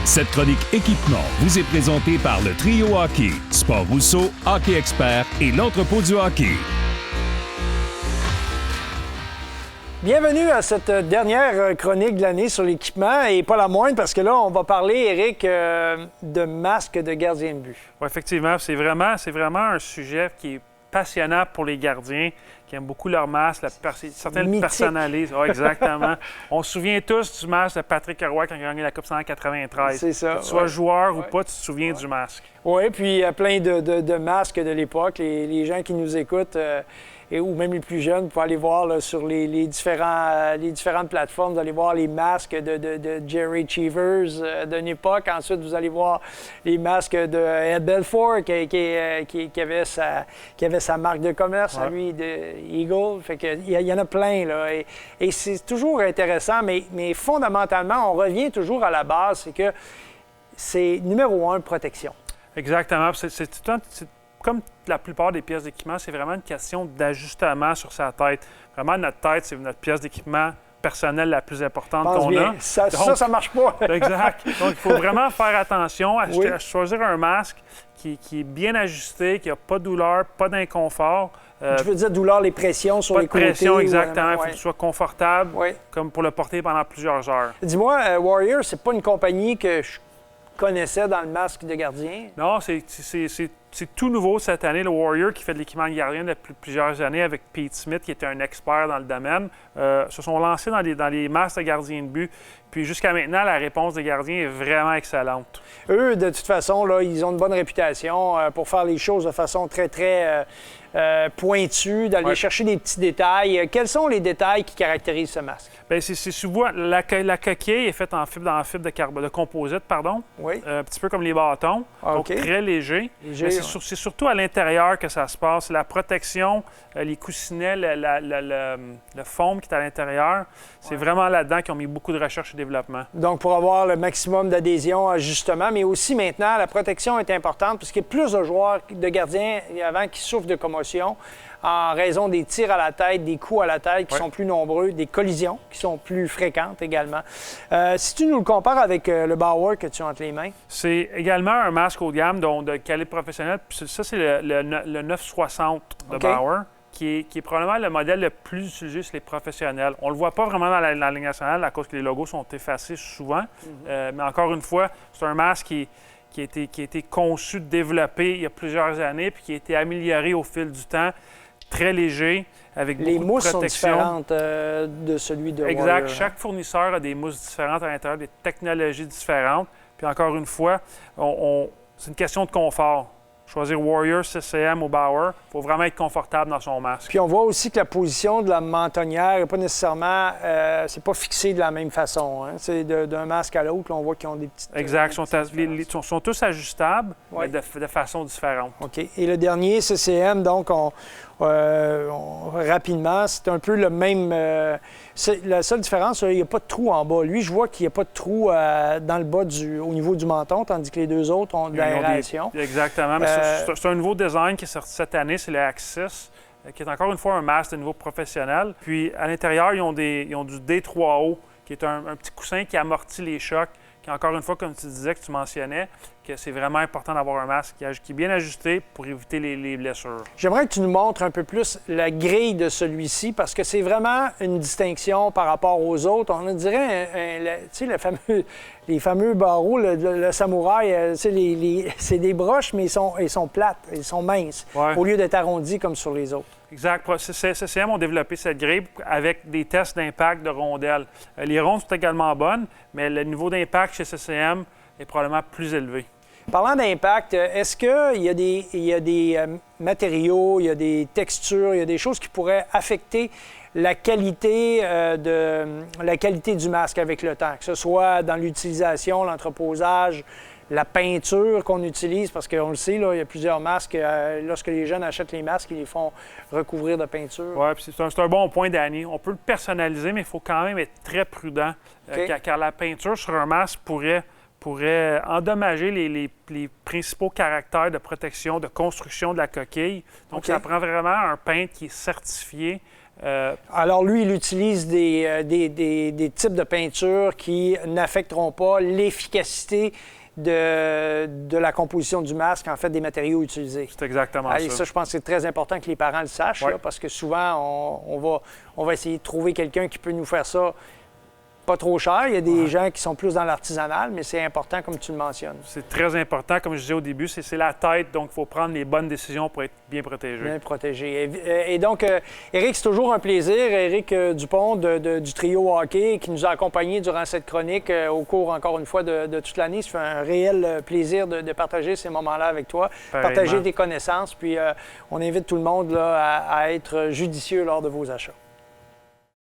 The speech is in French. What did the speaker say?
Cette chronique équipement vous est présentée par le Trio Hockey, Sport Rousseau, Hockey Expert et l'Entrepôt du hockey. Bienvenue à cette dernière chronique de l'année sur l'équipement, et pas la moindre parce que là, on va parler, Éric, de masques de gardien de but. Oui, effectivement, c'est vraiment un sujet qui est passionnant pour les gardiens, qui aiment beaucoup leur masque. Certains le personnalisent. Oh, exactement. On se souvient tous du masque de Patrick Roy quand il a gagné la Coupe 193. C'est ça. Que tu sois joueur ou pas, tu te souviens du masque. Oui, puis il y a plein de masques de l'époque. Les gens qui nous écoutent, ou même les plus jeunes, pour aller voir là, sur les différentes plateformes, vous allez voir les masques de Jerry Cheevers d'une époque. Ensuite, vous allez voir les masques de Ed Belfour qui avait sa marque de commerce, à lui, de Eagle. Fait que, il y en a plein, là. Et c'est toujours intéressant, mais fondamentalement, on revient toujours à la base, c'est que c'est numéro 1, protection. Exactement. C'est comme la plupart des pièces d'équipement, c'est vraiment une question d'ajustement sur sa tête. Vraiment, notre tête, c'est notre pièce d'équipement personnelle la plus importante qu'on a. Ça marche pas. Exact. Donc, il faut vraiment faire attention à choisir un masque qui est bien ajusté, qui n'a pas de douleur, pas d'inconfort. Je veux dire douleur, les pressions sur les côtés. Pas de pression, exactement. Il faut que tu sois confortable, comme pour le porter pendant plusieurs heures. Dis-moi, Warrior, c'est pas une compagnie que je connaissais dans le masque de gardien? Non, c'est tout nouveau cette année. Le Warrior, qui fait de l'équipement de gardien depuis plusieurs années avec Pete Smith, qui était un expert dans le domaine, se sont lancés dans les masques de gardien de but. Puis jusqu'à maintenant, la réponse des gardiens est vraiment excellente. Eux, de toute façon, là, ils ont une bonne réputation pour faire les choses de façon très, très pointue, d'aller chercher des petits détails. Quels sont les détails qui caractérisent ce masque? Bien, c'est souvent la coquille est faite en fibre de composite, pardon. Oui. Un petit peu comme les bâtons, donc très léger. Mais c'est surtout à l'intérieur que ça se passe. La protection, les coussinets, le foam qui est à l'intérieur, c'est vraiment là-dedans qu'ils ont mis beaucoup de recherche et développement. Donc, pour avoir le maximum d'adhésion, ajustement, mais aussi maintenant, la protection est importante parce qu'il y a plus de joueurs, de gardiens avant qui souffrent de commotion en raison des tirs à la tête, des coups à la tête qui sont plus nombreux, des collisions qui sont plus fréquentes également. Si tu nous le compares avec le Bauer que tu as entre les mains. C'est également un masque haut de gamme de calibre professionnel. Puis ça, c'est le 960 de Bauer, qui est probablement le modèle le plus utilisé chez les professionnels. On ne le voit pas vraiment dans la Ligue nationale à cause que les logos sont effacés souvent. Mais encore une fois, c'est un masque qui a été conçu, développé il y a plusieurs années, puis qui a été amélioré au fil du temps. Très léger, avec beaucoup de protection. Les mousses sont différentes de celui de Warrior. Exact. Chaque fournisseur a des mousses différentes à l'intérieur, des technologies différentes. Puis encore une fois, c'est une question de confort. Choisir Warrior, CCM ou Bauer, il faut vraiment être confortable dans son masque. Puis on voit aussi que la position de la mentonnière n'est pas nécessairement, c'est pas fixé de la même façon. Hein. C'est d'un masque à l'autre, on voit qu'ils ont des petites... Exact. Ils sont tous ajustables, mais de façon différente. OK. Et le dernier, CCM, donc, rapidement, c'est un peu le même... la seule différence, il n'y a pas de trou en bas. Lui, je vois qu'il n'y a pas de trou dans le bas au niveau du menton, tandis que les deux autres ont de l'aération. Exactement. Mais c'est un nouveau design qui est sorti cette année, c'est le Axis, qui est encore une fois un masque de niveau professionnel. Puis à l'intérieur, ils ont du D3O, qui est un petit coussin qui amortit les chocs, qui encore une fois, comme tu disais, que tu mentionnais, que c'est vraiment important d'avoir un masque qui est bien ajusté pour éviter les blessures. J'aimerais que tu nous montres un peu plus la grille de celui-ci, parce que c'est vraiment une distinction par rapport aux autres. On dirait, tu sais, les fameux barreaux, le samouraï, c'est des broches, mais ils sont plates, ils sont minces, au lieu d'être arrondis comme sur les autres. Exact. CCM ont développé cette grille avec des tests d'impact de rondelles. Les rondes sont également bonnes, mais le niveau d'impact chez CCM est probablement plus élevé. Parlant d'impact, est-ce qu'il y a des matériaux, il y a des textures, il y a des choses qui pourraient affecter la qualité du masque avec le temps, que ce soit dans l'utilisation, l'entreposage, la peinture qu'on utilise, parce qu'on le sait, là, il y a plusieurs masques. Lorsque les jeunes achètent les masques, ils les font recouvrir de peinture. Oui, c'est un bon point, Danny. On peut le personnaliser, mais il faut quand même être très prudent, car la peinture sur un masque pourrait endommager les principaux caractères de protection, de construction de la coquille. Donc, ça prend vraiment un peintre qui est certifié Alors lui, il utilise des types de peinture qui n'affecteront pas l'efficacité de la composition du masque, en fait, des matériaux utilisés. C'est exactement Et ça, je pense que c'est très important que les parents le sachent, là, parce que souvent, on va essayer de trouver quelqu'un qui peut nous faire ça pas trop cher. Il y a des gens qui sont plus dans l'artisanal, mais c'est important, comme tu le mentionnes. C'est très important, comme je disais au début, c'est la tête, donc il faut prendre les bonnes décisions pour être bien protégé. Bien protégé. Et donc, Éric, c'est toujours un plaisir. Éric Dupont du trio hockey qui nous a accompagnés durant cette chronique au cours, encore une fois, de toute l'année. Ça fait un réel plaisir de partager ces moments-là avec toi, partager tes connaissances. Puis, on invite tout le monde là, à être judicieux lors de vos achats.